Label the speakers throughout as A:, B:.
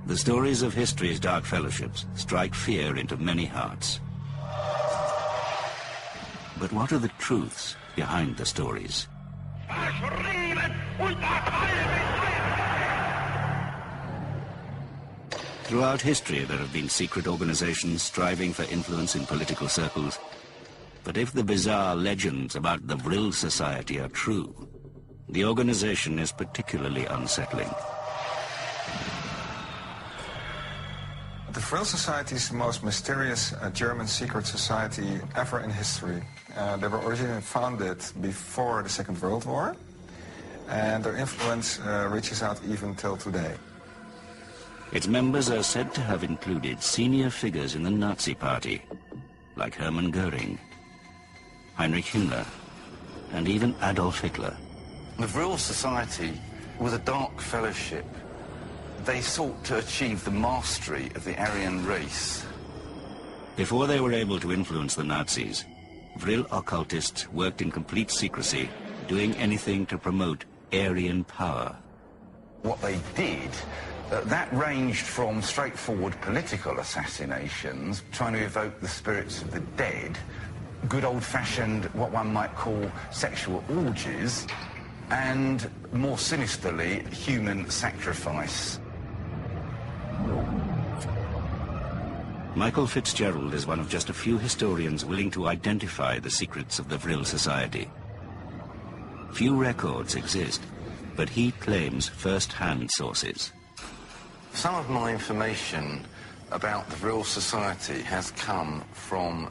A: The stories of history's dark fellowships strike fear into many hearts. But what are the truths behind the stories? Throughout history, there have been secret organizations striving for influence in political circles. But if the bizarre legends about the Vril Society are true, the organization is particularly unsettling.
B: The Vril Society is the most mysterious German secret society ever in history. They were originally founded before the Second World War, and their influence reaches out even till today.
A: Its members are said to have included senior figures in the Nazi Party, like Hermann Goering, Heinrich Himmler, and even Adolf Hitler.
C: The Vril Society was a dark fellowship. They sought to achieve the mastery of the Aryan race.
A: Before they were able to influence the Nazis, Vril occultists worked in complete secrecy, doing anything to promote Aryan power.
C: What they did, that ranged from straightforward political assassinations, trying to evoke the spirits of the dead, good old-fashioned, what one might call sexual orgies, and more sinisterly, human sacrifice.
A: Michael Fitzgerald is one of just a few historians willing to identify the secrets of the Vril Society. Few records exist, but he claims first-hand sources.
C: Some of my information about the Vril Society has come from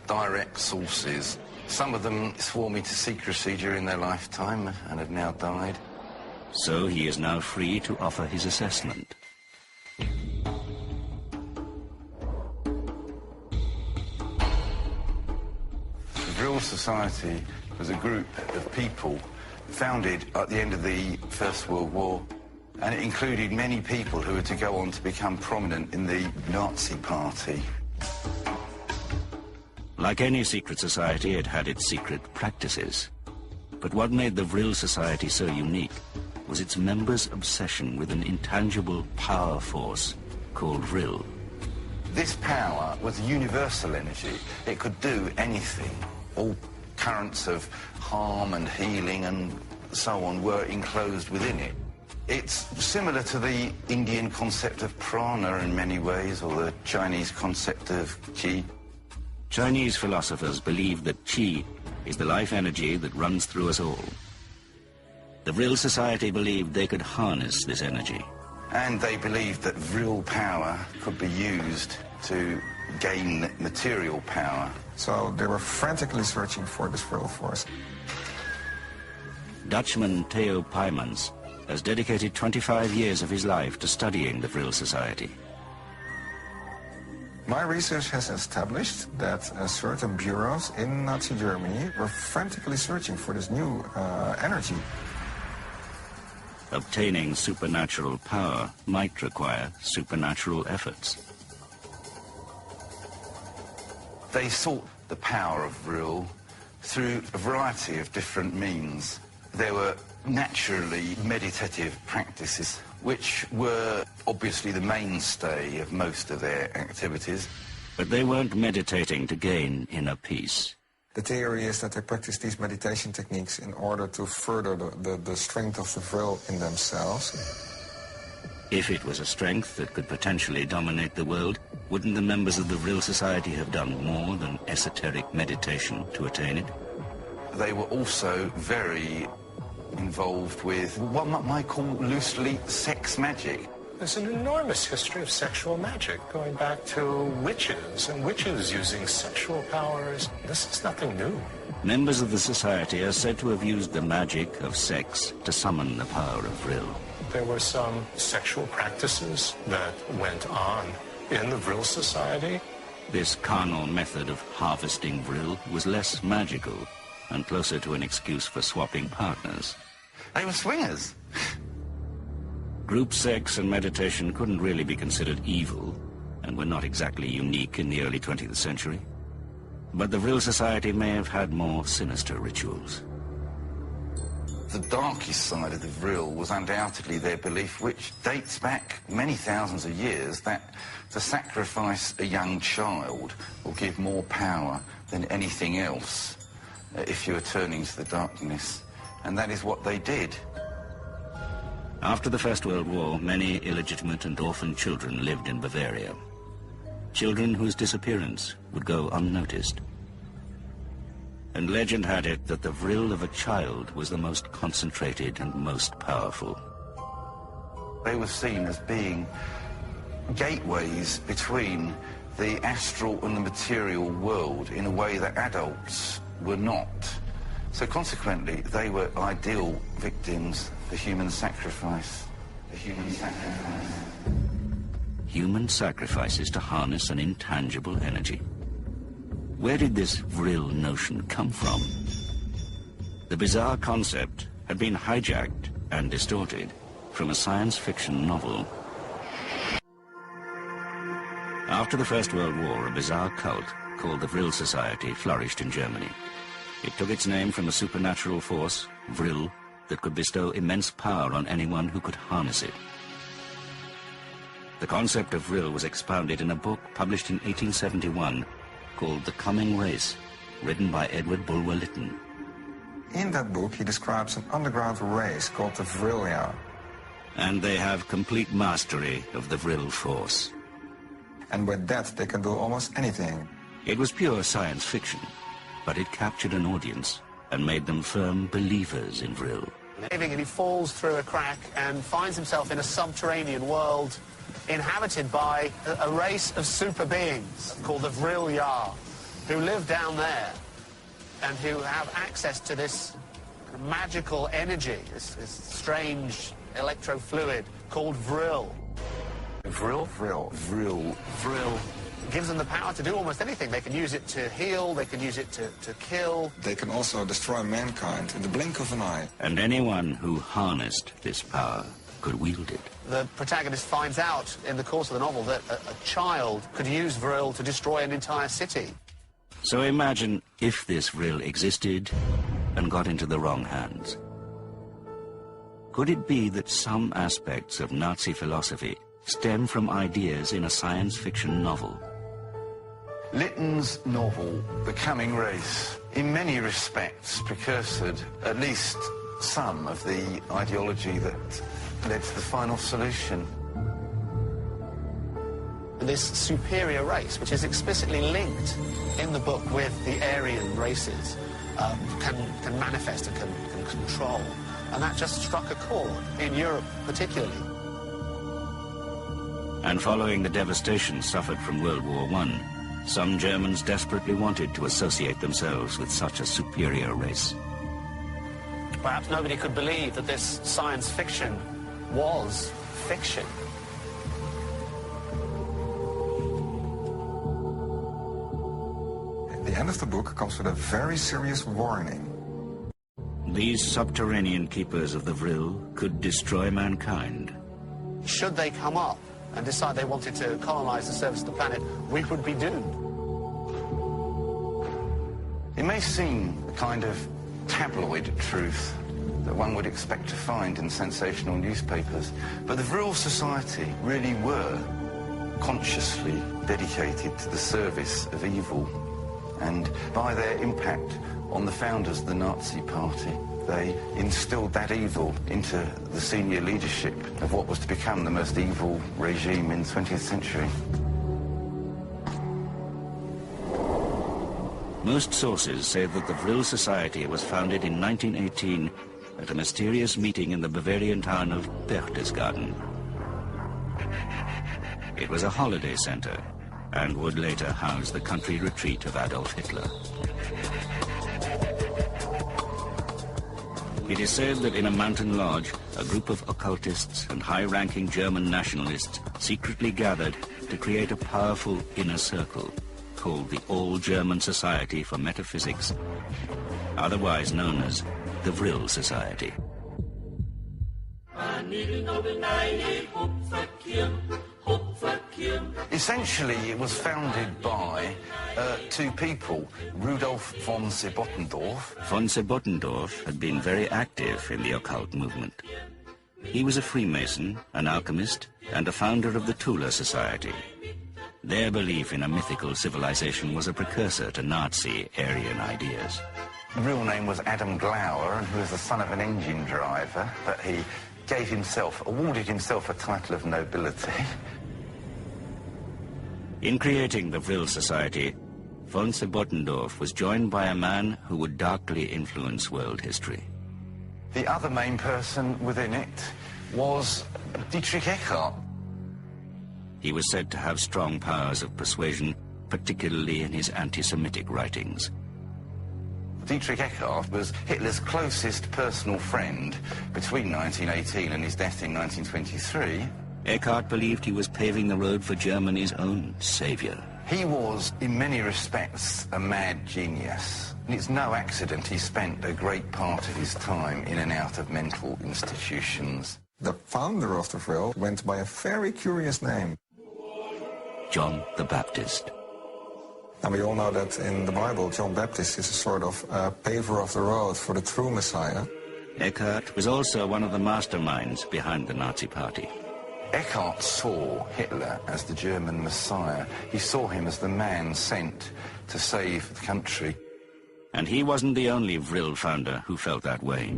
C: direct sources. Some of them swore me to secrecy during their lifetime and have now died.
A: So he is now free to offer his assessment.
C: The Vril Society was a group of people founded at the end of the First World War, and it included many people who were to go on to become prominent in the Nazi Party.
A: Like any secret society, it had its secret practices. But what made the Vril Society so unique was its members' obsession with an intangible power force called Vril.
C: This power was universal energy. It could do anything. All currents of harm and healing and so on were enclosed within it. It's similar to the Indian concept of prana in many ways, or the Chinese concept of qi.
A: Chinese philosophers believe that qi is the life energy that runs through us all. The Vril Society believed they could harness this energy.
C: And they believed that Vril power could be used to gain material power.
B: So they were frantically searching for this Vril force.
A: Dutchman Theo Pymans has dedicated 25 years of his life to studying the Vril Society.
B: My research has established that certain bureaus in Nazi Germany were frantically searching for this new energy.
A: Obtaining supernatural power might require supernatural efforts.
C: They sought the power of Vril through a variety of different means. There were naturally meditative practices, which were obviously the mainstay of most of their activities.
A: But they weren't meditating to gain inner peace.
B: The theory is that they practice these meditation techniques in order to further the strength of the Vril in themselves.
A: If it was a strength that could potentially dominate the world, wouldn't the members of the Vril Society have done more than esoteric meditation to attain it?
C: They were also very involved with what one might call loosely sex magic.
D: There's an enormous history of sexual magic, going back to witches and witches using sexual powers. This is nothing new.
A: Members of the society are said to have used the magic of sex to summon the power of Vril.
D: There were some sexual practices that went on in the Vril Society.
A: This carnal method of harvesting Vril was less magical and closer to an excuse for swapping partners.
C: They were swingers.
A: Group sex and meditation couldn't really be considered evil and were not exactly unique in the early 20th century. But the Vril Society may have had more sinister rituals.
C: the darkest side of the Vril was undoubtedly their belief, which dates back many thousands of years, that to sacrifice a young child will give more power than anything else if you are turning to the darkness. And that is what they did.
A: After the First World War, many illegitimate and orphan children lived in Bavaria. Children whose disappearance would go unnoticed. And legend had it that the Vril of a child was the most concentrated and most powerful.
C: They were seen as being gateways between the astral and the material world in a way that adults were not. So consequently, they were ideal victims for human sacrifice.
A: Human sacrifices to harness an intangible energy. Where did this Vril notion come from? The bizarre concept had been hijacked and distorted from a science fiction novel. After the First World War, a bizarre cult called the Vril Society flourished in Germany. It took its name from a supernatural force, Vril, that could bestow immense power on anyone who could harness it. The concept of Vril was expounded in a book published in 1871 called The Coming Race, written by Edward Bulwer-Lytton.
B: In that book, he describes an underground race called the Vrilia.
A: And they have complete mastery of the Vril force.
B: And with that, they can do almost anything.
A: It was pure science fiction, but it captured an audience and made them firm believers in Vril.
E: And he falls through a crack and finds himself in a subterranean world inhabited by a race of super beings called the Vrilia, who live down there and who have access to this magical energy, this strange electrofluid called Vril.
C: Vril?
B: Vril.
C: Vril.
E: Vril. It gives them the power to do almost anything. They can use it to heal, they can use it to kill.
B: They can also destroy mankind in the blink of an eye.
A: And anyone who harnessed this power could wield it.
E: The protagonist finds out in the course of the novel that a child could use Vril to destroy an entire city.
A: So imagine if this Vril existed and got into the wrong hands. Could it be that some aspects of Nazi philosophy stem from ideas in a science fiction novel?
C: Lytton's novel, The Coming Race, in many respects precursored at least some of the ideology that led to the final solution.
E: This superior race, which is explicitly linked in the book with the Aryan races, can manifest and can control. And that just struck a chord in Europe particularly.
A: And following the devastation suffered from World War I, some Germans desperately wanted to associate themselves with such a superior race.
E: Perhaps nobody could believe that this science fiction was fiction.
B: The end of the book comes with a very serious warning.
A: These subterranean keepers of the Vril could destroy mankind.
E: Should they come up and decide they wanted to colonize the surface of the planet, we would be doomed.
C: It may seem a kind of tabloid truth that one would expect to find in sensational newspapers, but the Vril Society really were consciously dedicated to the service of evil, and by their impact on the founders of the Nazi Party, they instilled that evil into the senior leadership of what was to become the most evil regime in the 20th century.
A: Most sources say that the Vril Society was founded in 1918 at a mysterious meeting in the Bavarian town of Berchtesgaden. It was a holiday center and would later house the country retreat of Adolf Hitler. It is said that in a mountain lodge, a group of occultists and high-ranking German nationalists secretly gathered to create a powerful inner circle called the All-German Society for Metaphysics, otherwise known as the Vril Society.
C: Essentially, it was founded by two people, Rudolf von Sebottendorf.
A: Von Sebottendorf had been very active in the occult movement. He was a Freemason, an alchemist, and a founder of the Tula Society. Their belief in a mythical civilization was a precursor to Nazi Aryan ideas.
C: His real name was Adam Glauer, and he was the son of an engine driver, but he awarded himself a title of nobility.
A: In creating the Vril Society, von Sebottendorf was joined by a man who would darkly influence world history.
C: The other main person within it was Dietrich Eckart.
A: He was said to have strong powers of persuasion, particularly in his anti-Semitic writings.
C: Dietrich Eckart was Hitler's closest personal friend between 1918 and his death in 1923.
A: Eckart believed he was paving the road for Germany's own savior.
C: He was, in many respects, a mad genius. And it's no accident he spent a great part of his time in and out of mental institutions.
B: The founder of the Vril went by a very curious name.
A: John the Baptist.
B: And we all know that in the Bible, John Baptist is a sort of paver of the road for the true Messiah.
A: Eckart was also one of the masterminds behind the Nazi Party.
C: Eckart saw Hitler as the German Messiah. He saw him as the man sent to save the country.
A: And he wasn't the only Vril founder who felt that way.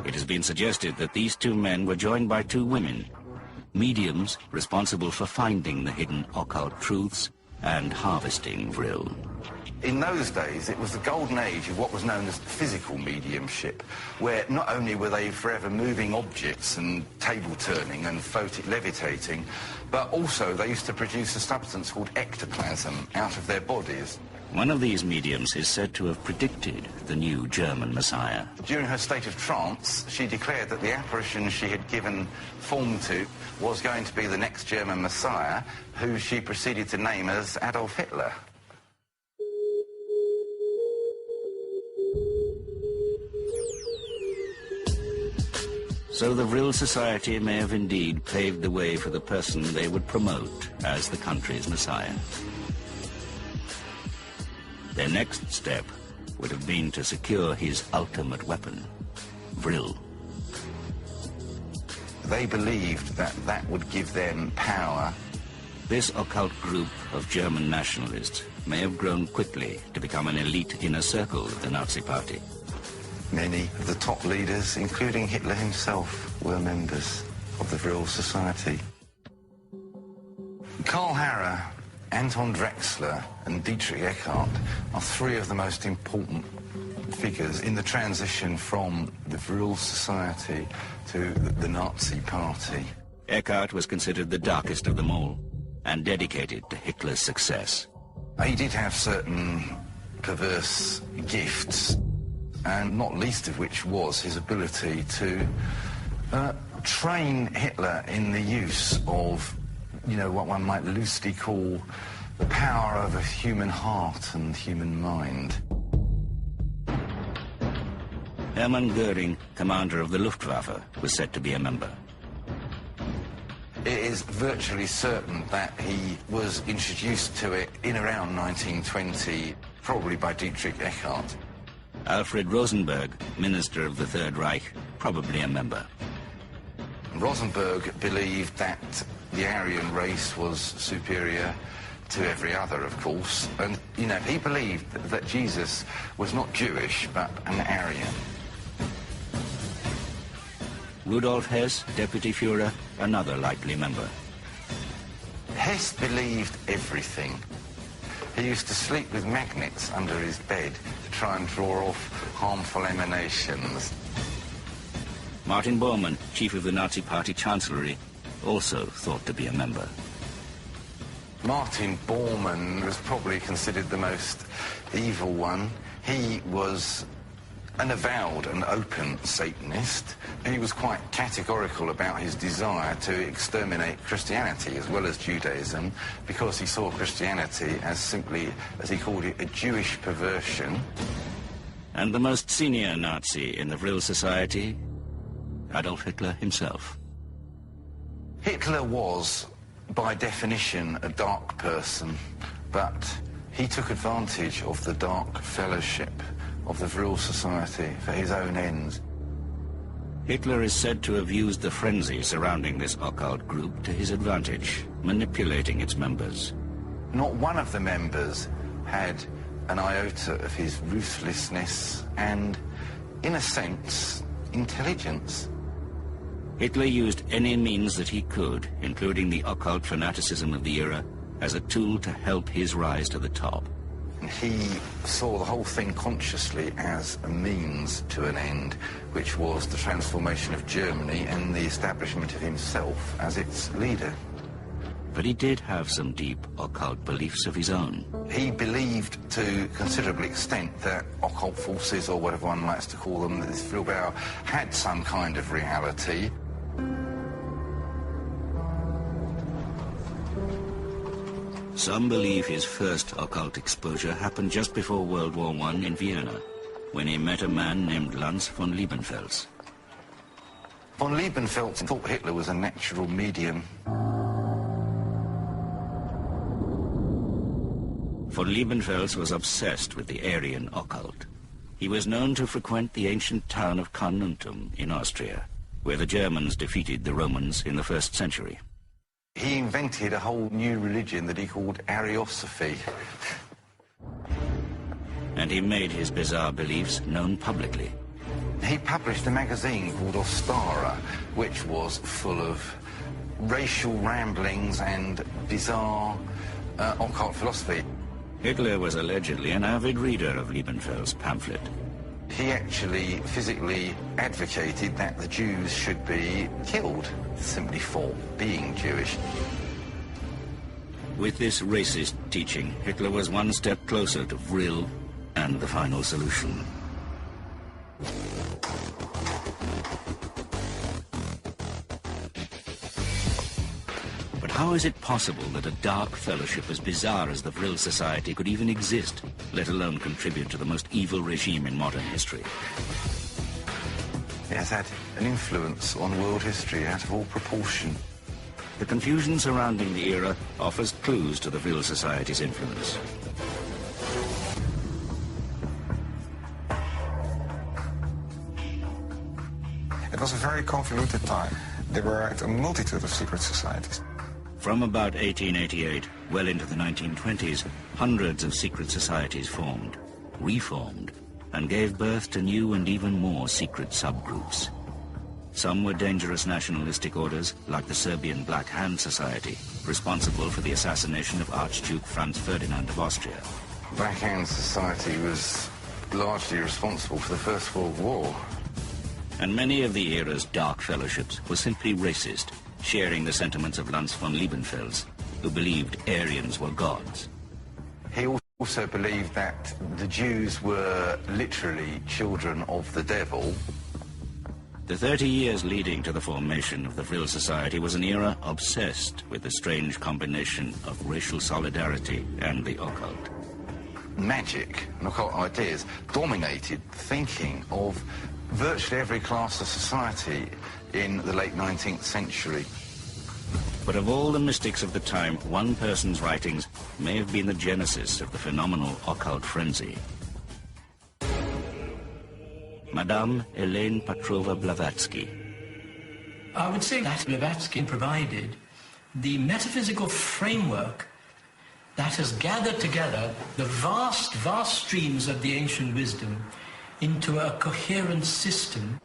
A: It has been suggested that these two men were joined by two women, mediums responsible for finding the hidden occult truths and harvesting Vril.
C: In those days, it was the golden age of what was known as physical mediumship, where not only were they forever moving objects and table turning and levitating, but also they used to produce a substance called ectoplasm out of their bodies.
A: One of these mediums is said to have predicted the new German Messiah.
C: During her state of trance, she declared that the apparition she had given form to was going to be the next German Messiah, who she proceeded to name as Adolf Hitler.
A: So the Vril Society may have indeed paved the way for the person they would promote as the country's Messiah. Their next step would have been to secure his ultimate weapon, Vril.
C: They believed that that would give them power.
A: This occult group of German nationalists may have grown quickly to become an elite inner circle of the Nazi Party.
C: Many of the top leaders, including Hitler himself, were members of the Vril Society. Karl Harrer, Anton Drexler and Dietrich Eckart are three of the most important figures in the transition from the Vril Society to the Nazi Party.
A: Eckart was considered the darkest of them all and dedicated to Hitler's success.
C: He did have certain perverse gifts, and not least of which was his ability to train Hitler in the use of, what one might loosely call the power of a human heart and human mind.
A: Hermann Goering, commander of the Luftwaffe, was said to be a member.
C: It is virtually certain that he was introduced to it in around 1920, probably by Dietrich Eckart.
A: Alfred Rosenberg, minister of the Third Reich, probably a member.
C: Rosenberg believed that the Aryan race was superior to every other, of course, and, he believed that Jesus was not Jewish, but an Aryan.
A: Rudolf Hess, deputy Führer, another likely member.
C: Hess believed everything. He used to sleep with magnets under his bed to try and draw off harmful emanations.
A: Martin Bormann, chief of the Nazi Party Chancellery, also thought to be a member.
C: Martin Bormann was probably considered the most evil one. He was an avowed and open Satanist. He was quite categorical about his desire to exterminate Christianity as well as Judaism, because he saw Christianity as simply, as he called it, a Jewish perversion.
A: And the most senior Nazi in the Vril Society, Adolf Hitler himself.
C: Hitler was by definition, a dark person, but he took advantage of the dark fellowship of the Vril Society for his own ends.
A: Hitler is said to have used the frenzy surrounding this occult group to his advantage, manipulating its members.
C: Not one of the members had an iota of his ruthlessness and, in a sense, intelligence.
A: Hitler used any means that he could, including the occult fanaticism of the era, as a tool to help his rise to the top.
C: He saw the whole thing consciously as a means to an end, which was the transformation of Germany and the establishment of himself as its leader.
A: But he did have some deep occult beliefs of his own.
C: He believed to a considerable extent that occult forces, or whatever one likes to call them, that this Vril had some kind of reality.
A: Some believe his first occult exposure happened just before World War I in Vienna, when he met a man named Lanz von Liebenfels.
C: Von Liebenfels thought Hitler was a natural medium.
A: Von Liebenfels was obsessed with the Aryan occult. He was known to frequent the ancient town of Carnuntum in Austria, where the Germans defeated the Romans in the 1st century.
C: He invented a whole new religion that he called Theosophy.
A: And he made his bizarre beliefs known publicly.
C: He published a magazine called Ostara, which was full of racial ramblings and bizarre occult philosophy.
A: Hitler was allegedly an avid reader of Liebenfels' pamphlet.
C: He actually physically advocated that the Jews should be killed simply for being Jewish.
A: With this racist teaching, Hitler was one step closer to Vril and the final solution. But how is it possible that a dark fellowship as bizarre as the Vril Society could even exist, let alone contribute to the most evil regime in modern history?
C: It has had an influence on world history out of all proportion.
A: The confusion surrounding the era offers clues to the Vril Society's influence.
B: It was a very convoluted time. There were a multitude of secret societies.
A: From about 1888, well into the 1920s, hundreds of secret societies formed, reformed, and gave birth to new and even more secret subgroups. Some were dangerous nationalistic orders, like the Serbian Black Hand Society, responsible for the assassination of Archduke Franz Ferdinand of Austria.
C: Black Hand Society was largely responsible for the First World War.
A: And many of the era's dark fellowships were simply racist, sharing the sentiments of Lanz von Liebenfels, who believed Aryans were gods.
C: He also believed that the Jews were literally children of the devil.
A: The 30 years leading to the formation of the Vril Society was an era obsessed with the strange combination of racial solidarity and the occult.
C: Magic and occult ideas dominated thinking of virtually every class of society in the late 19th century.
A: But of all the mystics of the time, one person's writings may have been the genesis of the phenomenal occult frenzy. Madame Helena Blavatsky.
F: I would say that Blavatsky provided the metaphysical framework that has gathered together the vast, vast streams of the ancient wisdom into a coherent system.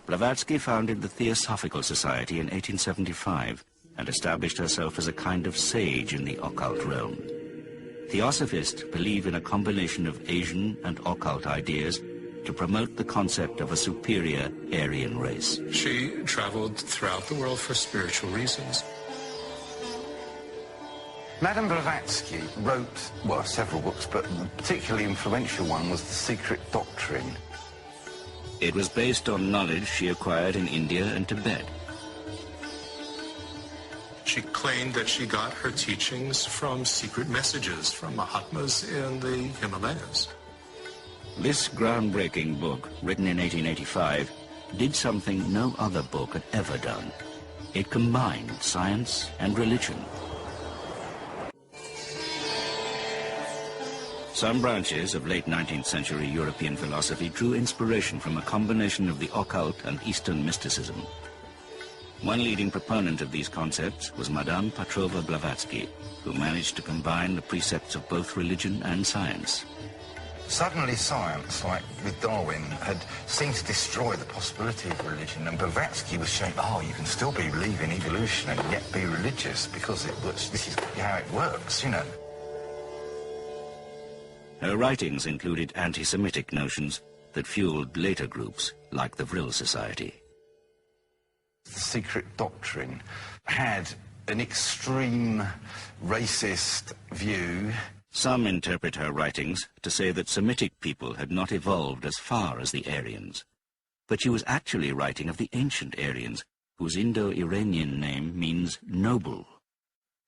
A: Blavatsky founded the Theosophical Society in 1875 and established herself as a kind of sage in the occult realm. Theosophists believe in a combination of Asian and occult ideas to promote the concept of a superior Aryan race.
D: She traveled throughout the world for spiritual reasons.
C: Madame Blavatsky wrote, well, several books, but the particularly influential one was The Secret Doctrine.
A: It was based on knowledge she acquired in India and Tibet.
D: She claimed that she got her teachings from secret messages from Mahatmas in the Himalayas.
A: This groundbreaking book, written in 1885, did something no other book had ever done. It combined science and religion. Some branches of late 19th century European philosophy drew inspiration from a combination of the occult and Eastern mysticism. One leading proponent of these concepts was Madame Petrova Blavatsky, who managed to combine the precepts of both religion and science.
C: Suddenly science, like with Darwin, had seemed to destroy the possibility of religion, and Blavatsky was showing, oh, you can still believe in evolution and yet be religious, because this is how it works, you know.
A: Her writings included anti-Semitic notions that fueled later groups like the Vril Society.
C: The secret doctrine had an extreme racist view.
A: Some interpret her writings to say that Semitic people had not evolved as far as the Aryans. But she was actually writing of the ancient Aryans, whose Indo-Iranian name means noble.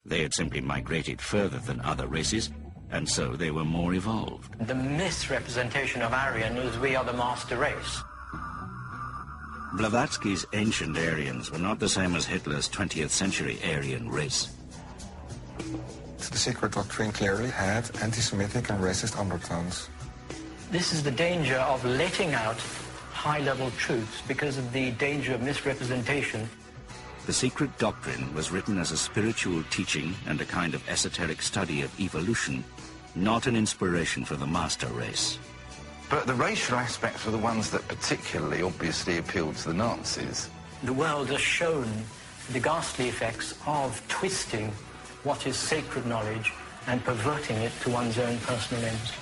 A: They had simply migrated further than other races, and so they were more evolved.
F: The misrepresentation of Aryan is we are the master race.
A: Blavatsky's ancient Aryans were not the same as Hitler's 20th century Aryan race.
B: The secret doctrine clearly had anti-Semitic and racist undertones.
F: This is the danger of letting out high-level truths because of the danger of misrepresentation.
A: The secret doctrine was written as a spiritual teaching and a kind of esoteric study of evolution, not an inspiration for the master race.
C: But the racial aspects were the ones that particularly obviously appealed to the Nazis.
F: The world has shown the ghastly effects of twisting what is sacred knowledge and perverting it to one's own personal ends.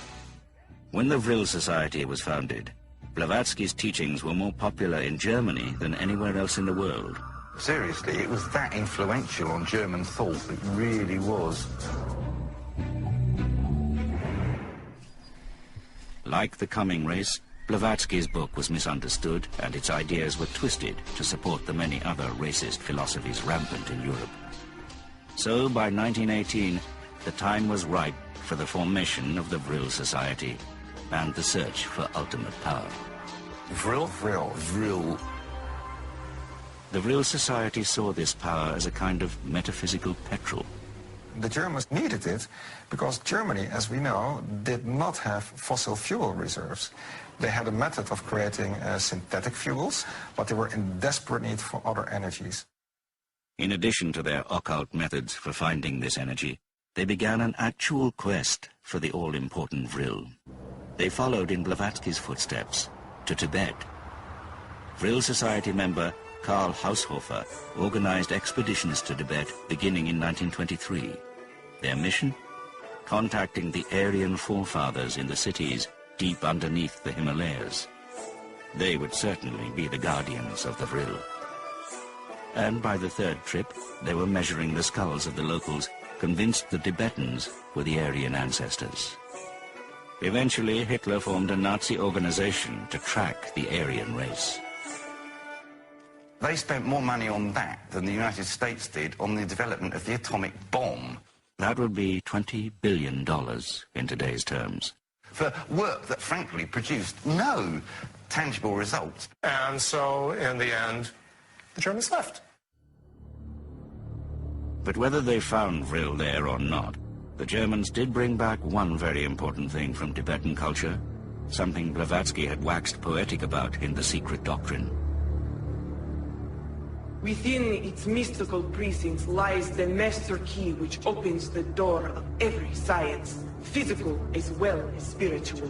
A: When the Vril Society was founded, Blavatsky's teachings were more popular in Germany than anywhere else in the world.
C: Seriously, it was that influential on German thought, it really was.
A: Like the coming race, Blavatsky's book was misunderstood and its ideas were twisted to support the many other racist philosophies rampant in Europe. So by 1918, the time was ripe for the formation of the Vril Society and the search for ultimate power.
C: Vril? Vril. Vril.
A: The Vril Society saw this power as a kind of metaphysical petrol.
B: The Germans needed it because Germany, as we know, did not have fossil fuel reserves. They had a method of creating synthetic fuels, but they were in desperate need for other energies.
A: In addition to their occult methods for finding this energy, they began an actual quest for the all-important Vril. They followed in Blavatsky's footsteps to Tibet. Vril Society member Karl Haushofer organized expeditions to Tibet beginning in 1923. Their mission? Contacting the Aryan forefathers in the cities deep underneath the Himalayas. They would certainly be the guardians of the Vril. And by the third trip, they were measuring the skulls of the locals, convinced the Tibetans were the Aryan ancestors. Eventually, Hitler formed a Nazi organization to track the Aryan race.
C: They spent more money on that than the United States did on the development of the atomic bomb.
A: That would be $20 billion in today's terms.
C: For work that, frankly, produced no tangible results.
D: And so, in the end, the Germans left.
A: But whether they found Vril there or not, the Germans did bring back one very important thing from Tibetan culture, something Blavatsky had waxed poetic about in The Secret Doctrine.
G: Within its mystical precincts lies the master key which opens the door of every science, physical as well as spiritual.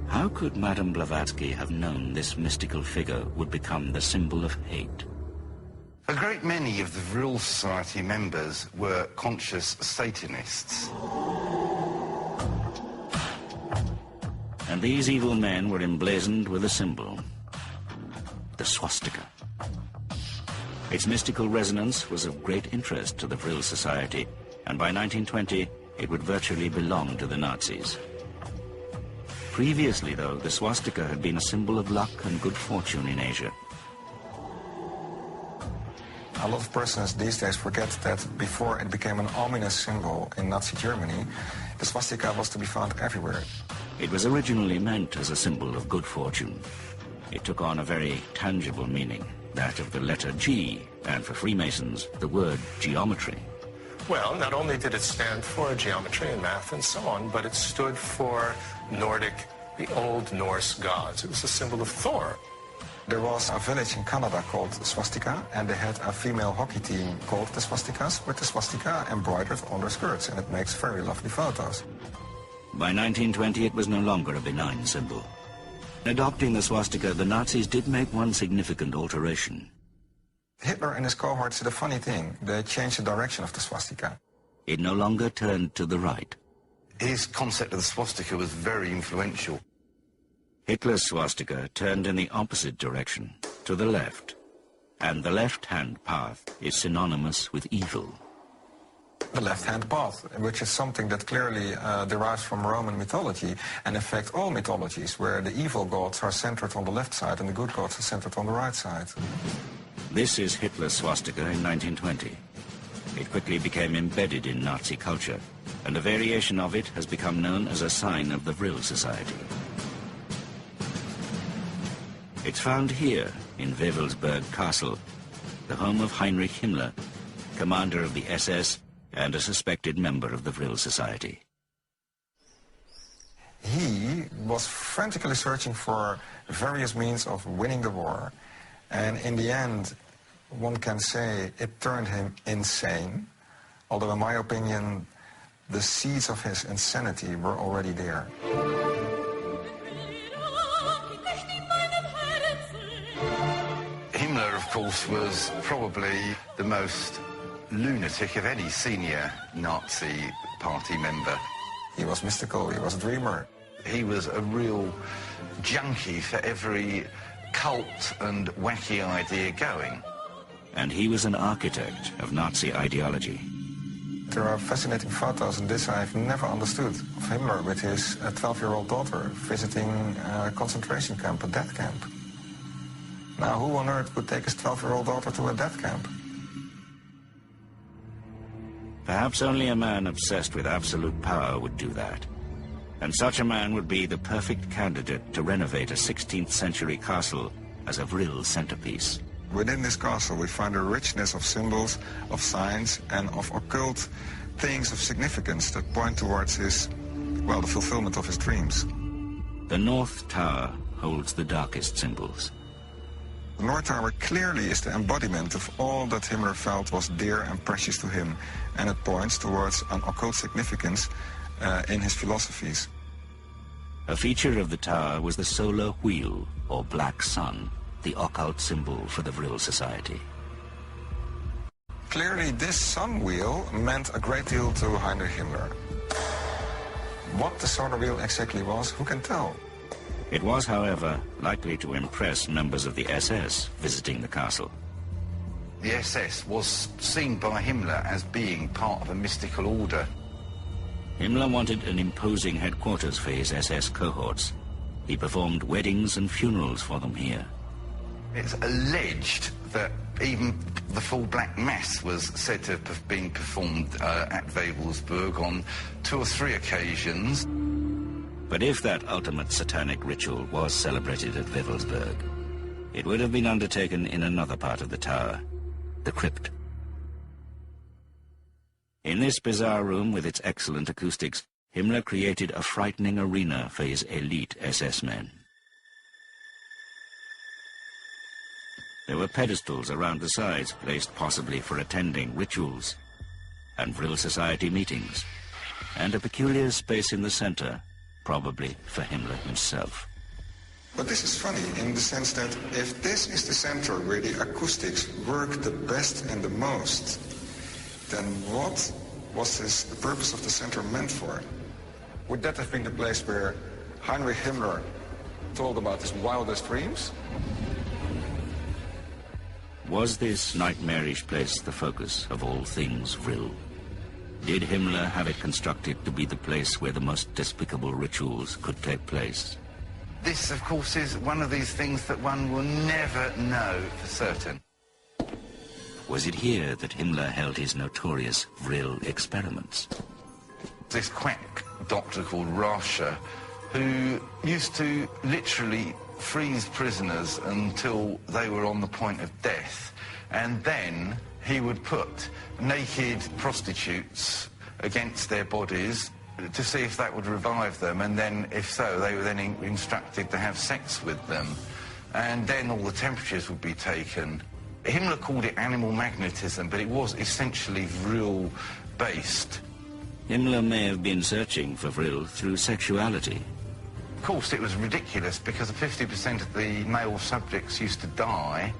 A: How could Madame Blavatsky have known this mystical figure would become the symbol of hate?
C: A great many of the Vril Society members were conscious Satanists.
A: And these evil men were emblazoned with a symbol, the swastika. Its mystical resonance was of great interest to the Vril Society, and by 1920, it would virtually belong to the Nazis. Previously, though, the swastika had been a symbol of luck and good fortune in Asia.
B: A lot of persons these days forget that before it became an ominous symbol in Nazi Germany, the swastika was to be found everywhere.
A: It was originally meant as a symbol of good fortune. It took on a very tangible meaning, that of the letter G, and for Freemasons, the word geometry.
D: Well, not only did it stand for geometry and math and so on, but it stood for Nordic, the Old Norse gods. It was a symbol of Thor.
B: There was a village in Canada called Swastika, and they had a female hockey team called the Swastikas, with the swastika embroidered on their skirts, and it makes very lovely photos.
A: By 1920, it was no longer a benign symbol. In adopting the swastika, the Nazis did make one significant alteration.
B: Hitler and his cohorts did a funny thing. They changed the direction of the swastika.
A: It no longer turned to the right.
C: His concept of the swastika was very influential.
A: Hitler's swastika turned in the opposite direction, to the left. And the left-hand path is synonymous with evil.
B: The left-hand path, which is something that clearly derives from Roman mythology, and in fact all mythologies, where the evil gods are centered on the left side and the good gods are centered on the right side.
A: This is Hitler's swastika in 1920. It quickly became embedded in Nazi culture, and a variation of it has become known as a sign of the Vril Society. It's found here in Wewelsburg Castle, the home of Heinrich Himmler, commander of the SS and a suspected member of the Vril Society.
B: He was frantically searching for various means of winning the war, and in the end, one can say it turned him insane, although in my opinion, the seeds of his insanity were already there.
C: Himmler, of course, was probably the most lunatic of any senior Nazi party member.
B: He was mystical, he was a dreamer.
C: He was a real junkie for every cult and wacky idea going.
A: And he was an architect of Nazi ideology.
B: There are fascinating photos, and this I've never understood, of Himmler with his 12-year-old daughter visiting a concentration camp, a death camp. Now, who on earth would take his 12-year-old daughter to a death camp?
A: Perhaps only a man obsessed with absolute power would do that. And such a man would be the perfect candidate to renovate a 16th century castle as a Vril centerpiece.
B: Within this castle we find a richness of symbols, of signs, and of occult things of significance that point towards his, well, the fulfillment of his dreams.
A: The North Tower holds the darkest symbols.
B: The North Tower clearly is the embodiment of all that Himmler felt was dear and precious to him, and it points towards an occult significance in his philosophies.
A: A feature of the tower was the solar wheel, or black sun, the occult symbol for the Vril Society.
B: Clearly, this sun wheel meant a great deal to Heinrich Himmler. What the solar wheel exactly was, who can tell?
A: It was, however, likely to impress members of the SS visiting the castle.
C: The SS was seen by Himmler as being part of a mystical order.
A: Himmler wanted an imposing headquarters for his SS cohorts. He performed weddings and funerals for them here.
C: It's alleged that even the full Black Mass was said to have been performed at Wewelsburg on 2 or 3 occasions.
A: But if that ultimate satanic ritual was celebrated at Wewelsburg, it would have been undertaken in another part of the tower, the crypt. In this bizarre room with its excellent acoustics, Himmler created a frightening arena for his elite SS men. There were pedestals around the sides, placed possibly for attending rituals and Vril Society meetings, and a peculiar space in the center, probably for Himmler himself.
B: But this is funny in the sense that if this is the center where the acoustics work the best and the most, then what was the purpose of the center meant for? Would that have been the place where Heinrich Himmler told about his wildest dreams?
A: Was this nightmarish place the focus of all things Vril? Did Himmler have it constructed to be the place where the most despicable rituals could take place?
C: This, of course, is one of these things that one will never know for certain.
A: Was it here that Himmler held his notorious Vril experiments?
C: This quack doctor called Rascher, who used to literally freeze prisoners until they were on the point of death, and then He would put naked prostitutes against their bodies to see if that would revive them, and then, if so, they were then instructed to have sex with them. And then all the temperatures would be taken. Himmler called it animal magnetism, but it was essentially Vril-based.
A: Himmler may have been searching for Vril through sexuality.
C: Of course, it was ridiculous because 50% of the male subjects used to die.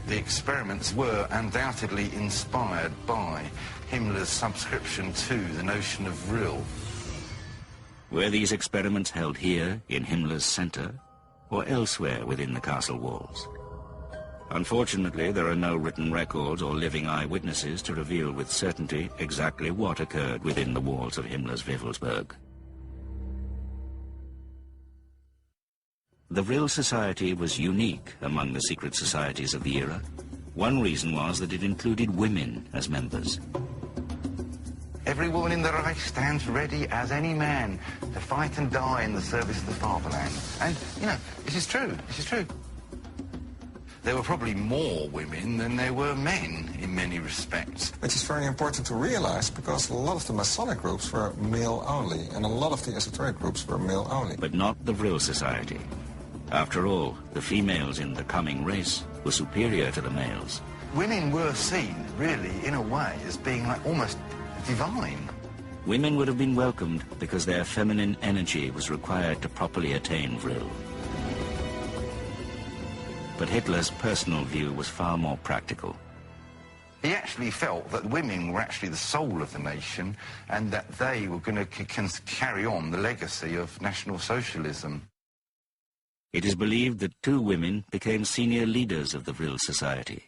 C: The experiments were undoubtedly inspired by Himmler's subscription to the notion of Vril.
A: Were these experiments held here, in Himmler's center, or elsewhere within the castle walls? Unfortunately, there are no written records or living eyewitnesses to reveal with certainty exactly what occurred within the walls of Himmler's Wewelsburg. The Vril Society was unique among the secret societies of the era. One reason was that it included women as members.
C: Every woman in the Reich stands ready as any man to fight and die in the service of the fatherland. And, you know, this is true. There were probably more women than there were men in many respects.
B: Which is very important to realize because a lot of the Masonic groups were male only, and a lot of the esoteric groups were male only.
A: But not the Vril Society. After all, the females in the coming race were superior to the males.
C: Women were seen, really, in a way, as being like almost divine.
A: Women would have been welcomed because their feminine energy was required to properly attain Vril. But Hitler's personal view was far more practical.
C: He actually felt that women were actually the soul of the nation and that they were going to carry on the legacy of National Socialism.
A: It is believed that 2 women became senior leaders of the Vril Society.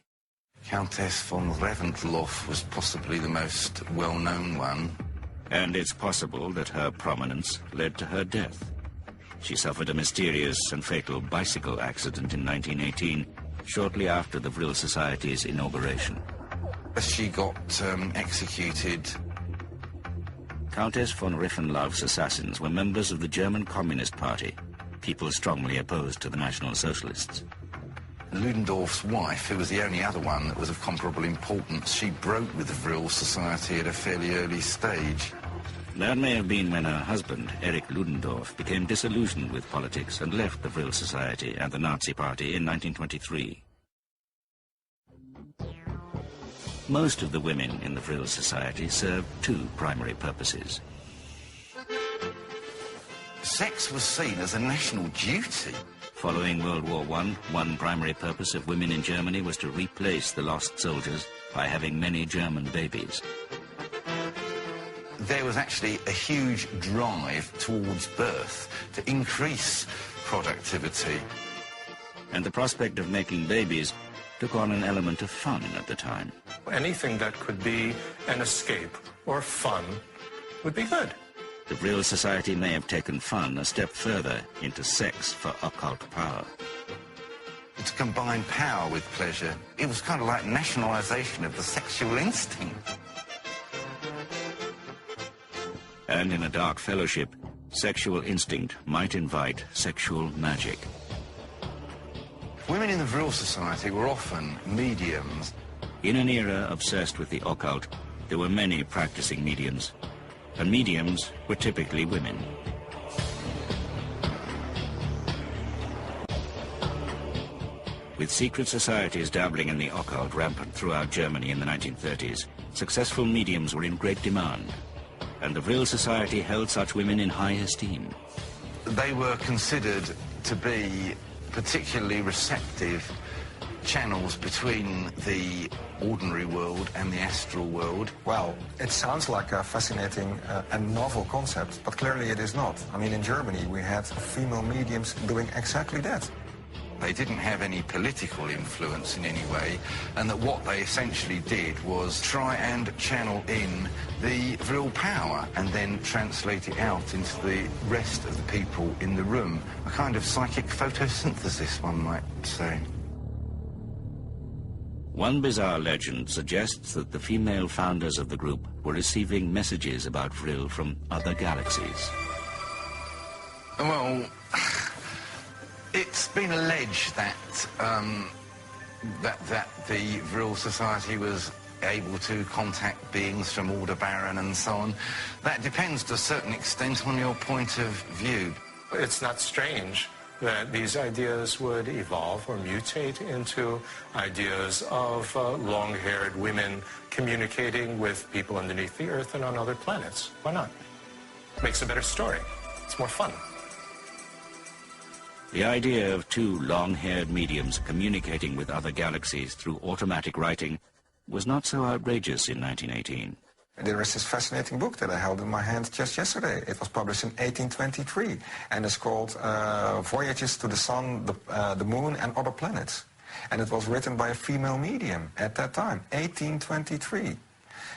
C: Countess von Reventlow was possibly the most well-known one.
A: And it's possible that her prominence led to her death. She suffered a mysterious and fatal bicycle accident in 1918, shortly after the Vril Society's inauguration.
C: She got executed.
A: Countess von Reventlov's assassins were members of the German Communist Party, people strongly opposed to the National Socialists.
C: Ludendorff's wife, who was the only other one that was of comparable importance, she broke with the Vril Society at a fairly early stage.
A: That may have been when her husband, Erich Ludendorff, became disillusioned with politics and left the Vril Society and the Nazi Party in 1923. Most of the women in the Vril Society served 2 primary purposes.
C: Sex was seen as a national duty.
A: Following World War I, one primary purpose of women in Germany was to replace the lost soldiers by having many German babies.
C: There was actually a huge drive towards birth to increase productivity.
A: And the prospect of making babies took on an element of fun at the time.
D: Anything that could be an escape or fun would be good.
A: The Vril Society may have taken fun a step further into sex for occult power.
C: To combine power with pleasure, it was kind of like nationalization of the sexual instinct.
A: And in a dark fellowship, sexual instinct might invite sexual magic.
C: Women in the Vril Society were often mediums.
A: In an era obsessed with the occult, there were many practicing mediums, and mediums were typically women. With secret societies dabbling in the occult rampant throughout Germany in the 1930s, successful mediums were in great demand, and the Vril Society held such women in high esteem.
C: They were considered to be particularly receptive channels between the ordinary world and the astral world.
B: Well, it sounds like a fascinating and novel concept, but clearly it is not. I mean, in Germany we had female mediums doing exactly that.
C: They didn't have any political influence in any way, and that what they essentially did was try and channel in the Vril power and then translate it out into the rest of the people in the room. A kind of psychic photosynthesis, one might say.
A: One bizarre legend suggests that the female founders of the group were receiving messages about Vril from other galaxies.
C: Well, it's been alleged that that the Vril Society was able to contact beings from Aldebaran and so on. That depends to a certain extent on your point of view.
D: It's not strange that these ideas would evolve or mutate into ideas of long-haired women communicating with people underneath the Earth and on other planets. Why not? Makes a better story. It's more fun.
A: The idea of two long-haired mediums communicating with other galaxies through automatic writing was not so outrageous in 1918.
B: There is this fascinating book that I held in my hand just yesterday. It was published in 1823, and it's called Voyages to the Sun, the Moon, and Other Planets. And it was written by a female medium at that time, 1823.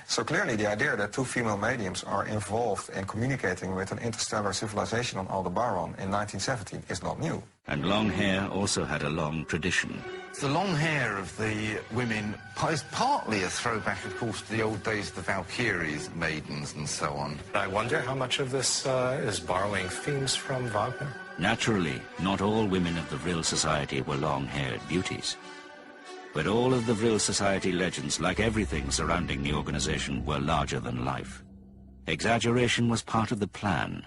B: So clearly the idea that two female mediums are involved in communicating with an interstellar civilization on Aldebaran in 1917 is not new.
A: And long hair also had a long tradition.
C: The long hair of the women is partly a throwback, of course, to the old days of the Valkyries, maidens and so on.
D: I wonder how much of this is borrowing themes from Wagner.
A: Naturally, not all women of the Vril Society were long-haired beauties. But all of the Vril Society legends, like everything surrounding the organization, were larger than life. Exaggeration was part of the plan,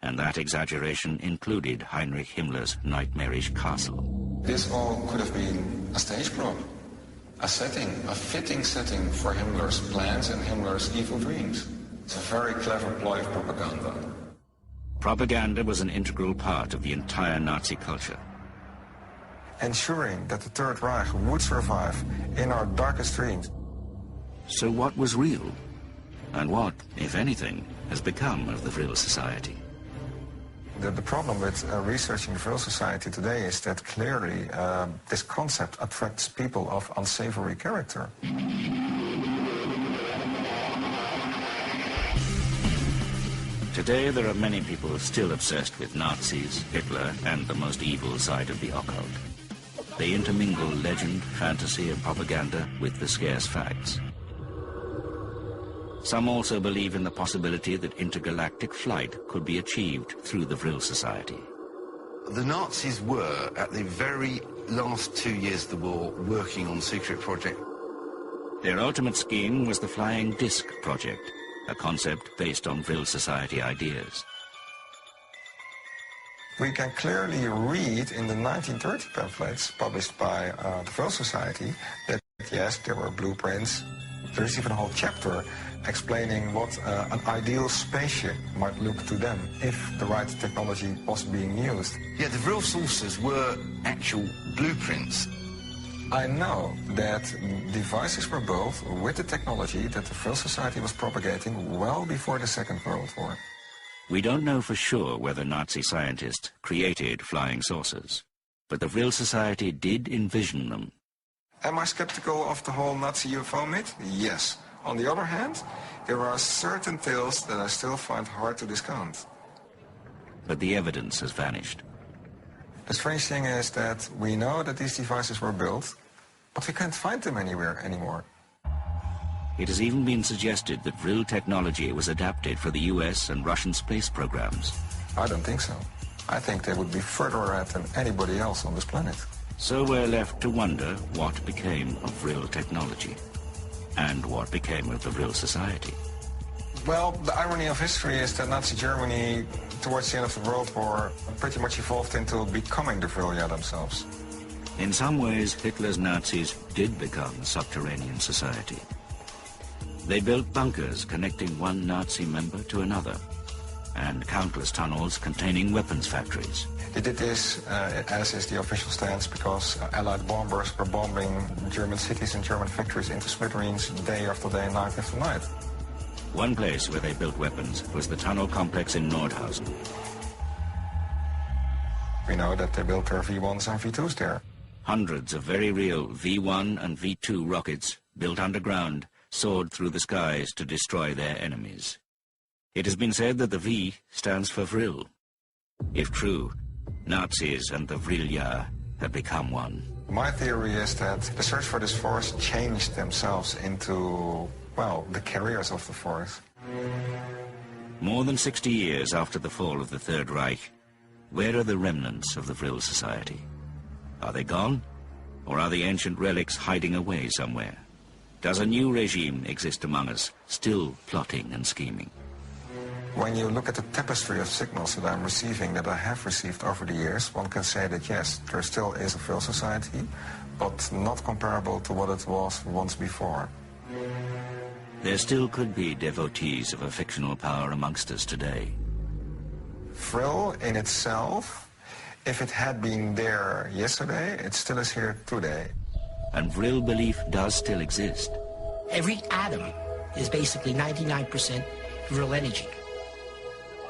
A: and that exaggeration included Heinrich Himmler's nightmarish castle.
B: This all could have been a stage prop, a setting, a fitting setting for Himmler's plans and Himmler's evil dreams. It's a very clever ploy of propaganda.
A: Propaganda was an integral part of the entire Nazi culture.
B: Ensuring that the Third Reich would survive in our darkest dreams.
A: So what was real? And what, if anything, has become of the Vril Society?
B: The problem with researching the Vril Society today is that clearly this concept attracts people of unsavory character.
A: Today there are many people still obsessed with Nazis, Hitler, and the most evil side of the occult. They intermingle legend, fantasy, and propaganda with the scarce facts. Some also believe in the possibility that intergalactic flight could be achieved through the Vril Society.
C: The Nazis were, at the very last 2 years of the war, working on a secret project.
A: Their ultimate scheme was the Flying Disc Project, a concept based on Vril Society ideas.
B: We can clearly read in the 1930 pamphlets published by the Vril Society that, yes, there were blueprints. There's even a whole chapter explaining what an ideal spaceship might look to them if the right technology was being used.
C: Yeah, the Vril saucers were actual blueprints.
B: I know that devices were built with the technology that the Vril Society was propagating well before the Second World War.
A: We don't know for sure whether Nazi scientists created flying saucers, but the Vril Society did envision them.
B: Am I skeptical of the whole Nazi UFO myth? Yes. On the other hand, there are certain tales that I still find hard to discount.
A: But the evidence has vanished.
B: The strange thing is that we know that these devices were built, but we can't find them anywhere anymore.
A: It has even been suggested that Vril technology was adapted for the US and Russian space programs.
B: I don't think so. I think they would be further ahead than anybody else on this planet.
A: So we're left to wonder what became of Vril technology, and what became of the Vril Society.
B: Well, the irony of history is that Nazi Germany, towards the end of the World War, pretty much evolved into becoming the Vrilja themselves.
A: In some ways, Hitler's Nazis did become a subterranean society. They built bunkers connecting one Nazi member to another, and countless tunnels containing weapons factories.
B: They did this, as is the official stance, because Allied bombers were bombing German cities and German factories into smithereens day after day, night after night.
A: One place where they built weapons was the tunnel complex in Nordhausen.
B: We know that they built their V1s and V2s there.
A: Hundreds of very real V1 and V2 rockets, built underground, soared through the skies to destroy their enemies. It has been said that the V stands for Vril. If true, Nazis and the Vrilja have become one.
B: My theory is that the search for this force changed themselves into, well, the carriers of the force.
A: More than 60 years after the fall of the Third Reich, where are the remnants of the Vril Society? Are they gone? Or are the ancient relics hiding away somewhere? Does a new regime exist among us, still plotting and scheming?
B: When you look at the tapestry of signals that I'm receiving, that I have received over the years, one can say that yes, there still is a Vril society, but not comparable to what it was once before.
A: There still could be devotees of a fictional power amongst us today.
B: Vril in itself, if it had been there yesterday, it still is here today.
A: And Vril belief does still exist.
H: Every atom is basically 99% Vril energy.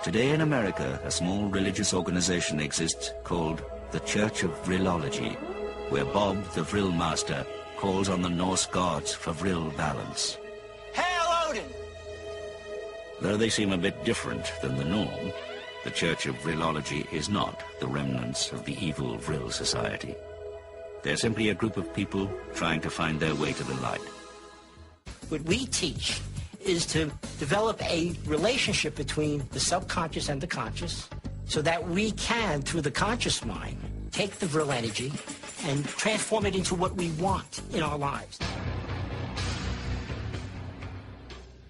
A: Today in America, a small religious organization exists called the Church of Vrilology, where Bob, the Vril master, calls on the Norse gods for Vril balance.
H: Hail Odin!
A: Though they seem a bit different than the norm, the Church of Vrilology is not the remnants of the evil Vril society. They're simply a group of people trying to find their way to the light.
H: What we teach is to develop a relationship between the subconscious and the conscious so that we can, through the conscious mind, take the Vril energy and transform it into what we want in our lives.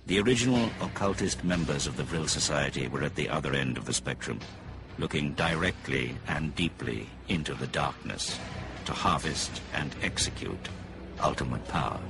A: The original occultist members of the Vril Society were at the other end of the spectrum, looking directly and deeply into the darkness to harvest and execute ultimate power.